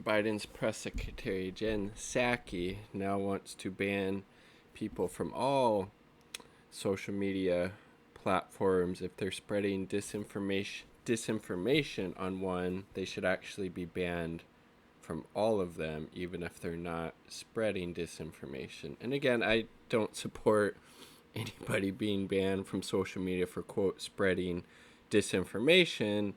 Biden's press secretary Jen Psaki now wants to ban people from all social media platforms if they're spreading disinformation on one. They should actually be banned from all of them, even if they're not spreading disinformation. And again, I don't support anybody being banned from social media for, quote, spreading disinformation,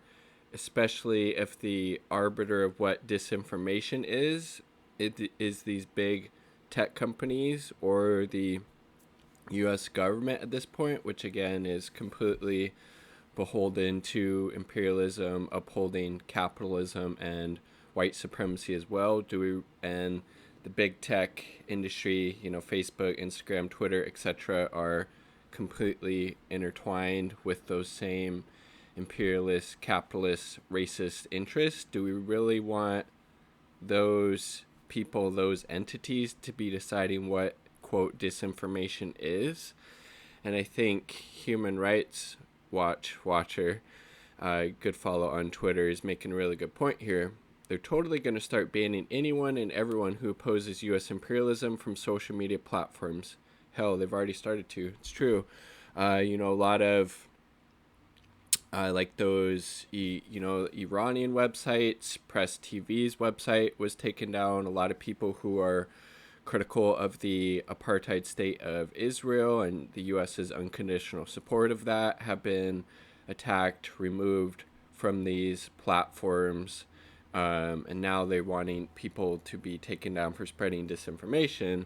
especially if the arbiter of what disinformation is, it is these big tech companies or the US government at this point, which again is completely beholden to imperialism, upholding capitalism and white supremacy as well. And the big tech industry, Facebook, Instagram, Twitter, etc., are completely intertwined with those same imperialist, capitalist, racist interests. Do we really want those people, those entities, to be deciding what, quote, disinformation is? And I think Human Rights Watcher, good follow on Twitter, is making a really good point here. They're totally going to start banning anyone and everyone who opposes U.S. imperialism from social media platforms. Hell, they've already started to. It's true. A lot of like those, Iranian websites, Press TV's website was taken down. A lot of people who are critical of the apartheid state of Israel and the U.S.'s unconditional support of that have been attacked, removed from these platforms. And now they're wanting people to be taken down for spreading disinformation,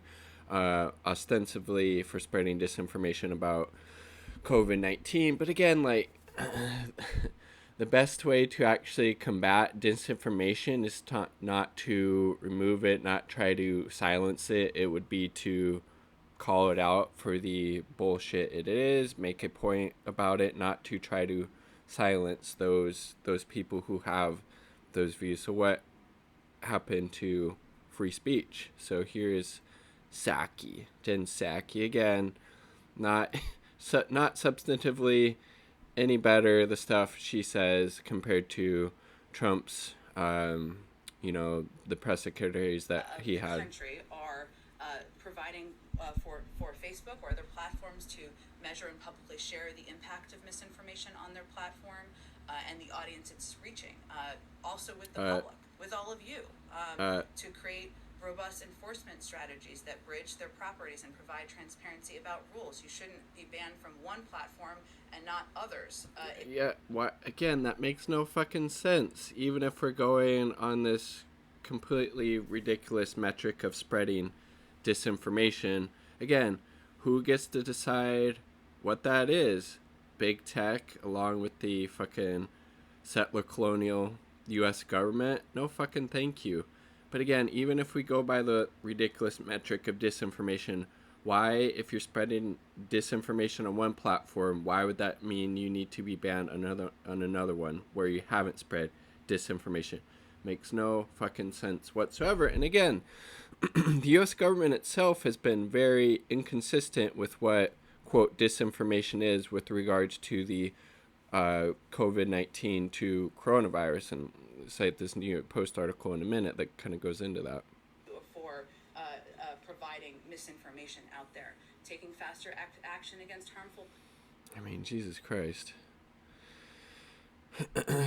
ostensibly for spreading disinformation about COVID-19. But again, the best way to actually combat disinformation is not to remove it, not try to silence it. It would be to call it out for the bullshit it is, make a point about it, not to try to silence those people who have those views. So what happened to free speech? So here's Jen Psaki again, not substantively any better, the stuff she says, compared to Trump's, the press secretaries that he had. Country are providing for Facebook or other platforms to measure and publicly share the impact of misinformation on their platform and the audience it's reaching. Also with the public, with all of you, to create robust enforcement strategies that bridge their properties and provide transparency about rules. You shouldn't be banned from one platform and not others. Again, that makes no fucking sense. Even if we're going on this completely ridiculous metric of spreading disinformation, again, who gets to decide what that is? Big tech, along with the fucking settler colonial U.S. government? No fucking thank you. But again, even if we go by the ridiculous metric of disinformation, why, if you're spreading disinformation on one platform, why would that mean you need to be banned on another one where you haven't spread disinformation? Makes no fucking sense whatsoever. And again, the U.S. government itself has been very inconsistent with what, quote, disinformation is with regards to the COVID-19 to coronavirus. And cite this New York Post article in a minute that kind of goes into that. For providing misinformation out there, taking faster action against harmful. I mean, Jesus Christ.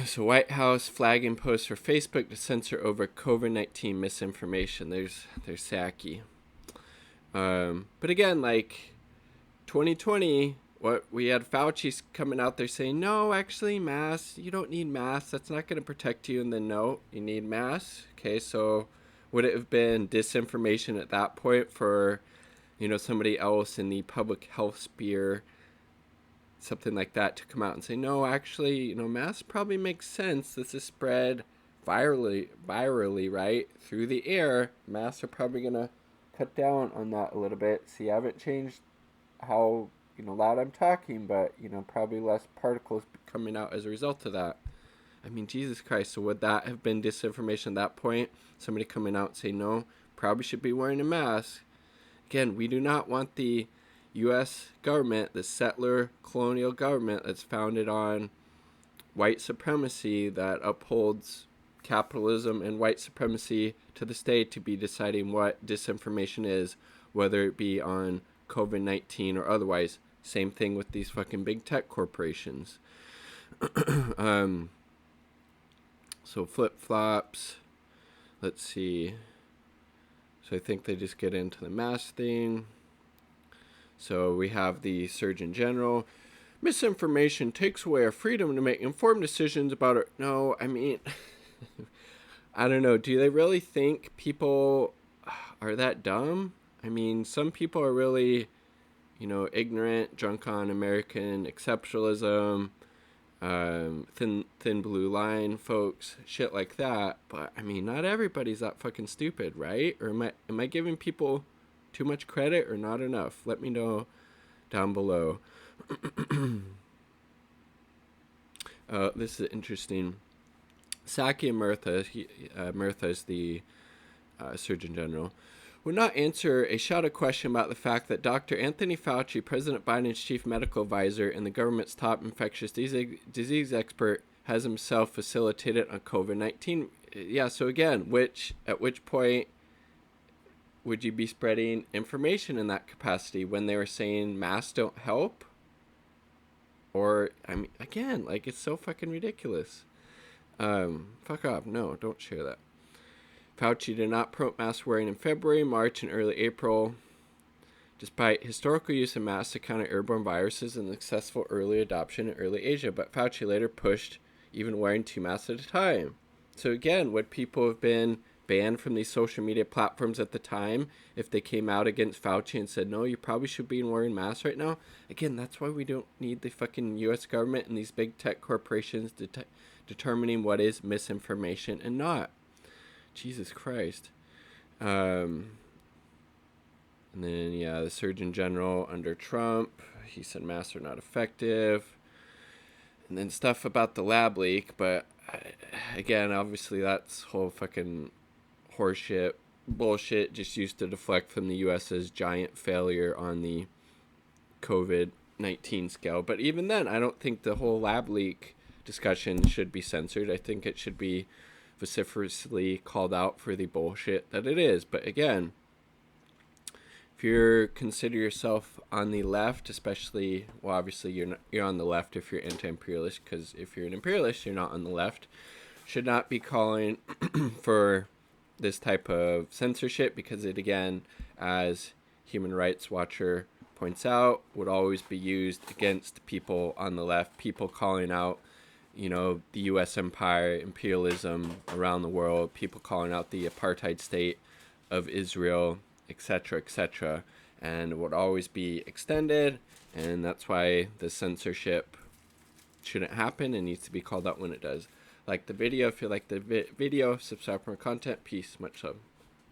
So White House flagging posts for Facebook to censor over COVID-19 misinformation. There's Psaki. But again, 2020, what we had Fauci coming out there saying, no, actually, masks, you don't need masks. That's not going to protect you. And then, no, you need masks. Okay, so would it have been disinformation at that point for, somebody else in the public health sphere, something like that, to come out and say, no, actually, masks probably make sense. This is spread virally, right, through the air. Masks are probably going to cut down on that a little bit. See, I haven't changed how loud I'm talking, but probably less particles coming out as a result of that. I mean, Jesus Christ. So would that have been disinformation at that point? Somebody coming out and say, no, probably should be wearing a mask. Again, we do not want the U.S. government, the settler colonial government that's founded on white supremacy, that upholds capitalism and white supremacy to the state to be deciding what disinformation is, whether it be on COVID-19 or otherwise. Same thing with these fucking big tech corporations. So flip-flops. Let's see. So I think they just get into the mask thing. So we have the Surgeon General. Misinformation takes away our freedom to make informed decisions about it. No, I mean, I don't know. Do they really think people are that dumb? I mean, some people are really, ignorant, drunk on American exceptionalism, thin blue line folks, shit like that. But I mean, not everybody's that fucking stupid, right? Or am I giving people too much credit or not enough? Let me know down below. This is interesting. Saki and Murtha, Murtha is the Surgeon General, would not answer a shouted question about the fact that Dr. Anthony Fauci, President Biden's chief medical advisor and the government's top infectious disease expert, has himself facilitated on COVID-19. Yeah, so again, at which point would you be spreading information in that capacity when they were saying masks don't help? Or, I mean, again, like, it's so fucking ridiculous. Fuck off. No, don't share that. Fauci did not promote mask wearing in February, March, and early April, despite historical use of masks to counter airborne viruses and successful early adoption in early Asia. But Fauci later pushed even wearing 2 masks at a time. So again, would people have been banned from these social media platforms at the time if they came out against Fauci and said, no, you probably should be wearing masks right now? Again, that's why we don't need the fucking U.S. government and these big tech corporations determining what is misinformation and not. Jesus Christ. And then, the Surgeon General under Trump, he said masks are not effective. And then stuff about the lab leak, but again, obviously that's whole fucking horseshit, bullshit, just used to deflect from the U.S.'s giant failure on the COVID-19 scale. But even then, I don't think the whole lab leak discussion should be censored. I think it should be vociferously called out for the bullshit that it is. But again, if you consider yourself on the left, especially, well, obviously you're on the left if you're anti-imperialist, because if you're an imperialist, you're not on the left, should not be calling for this type of censorship, because it, again, as Human Rights Watcher points out, would always be used against people on the left, people calling out the U.S. empire, imperialism around the world, people calling out the apartheid state of Israel, etc., etc., and it would always be extended, and that's why the censorship shouldn't happen and needs to be called out when it does. Like the video. If you like the video, subscribe for more content. Peace. Much love.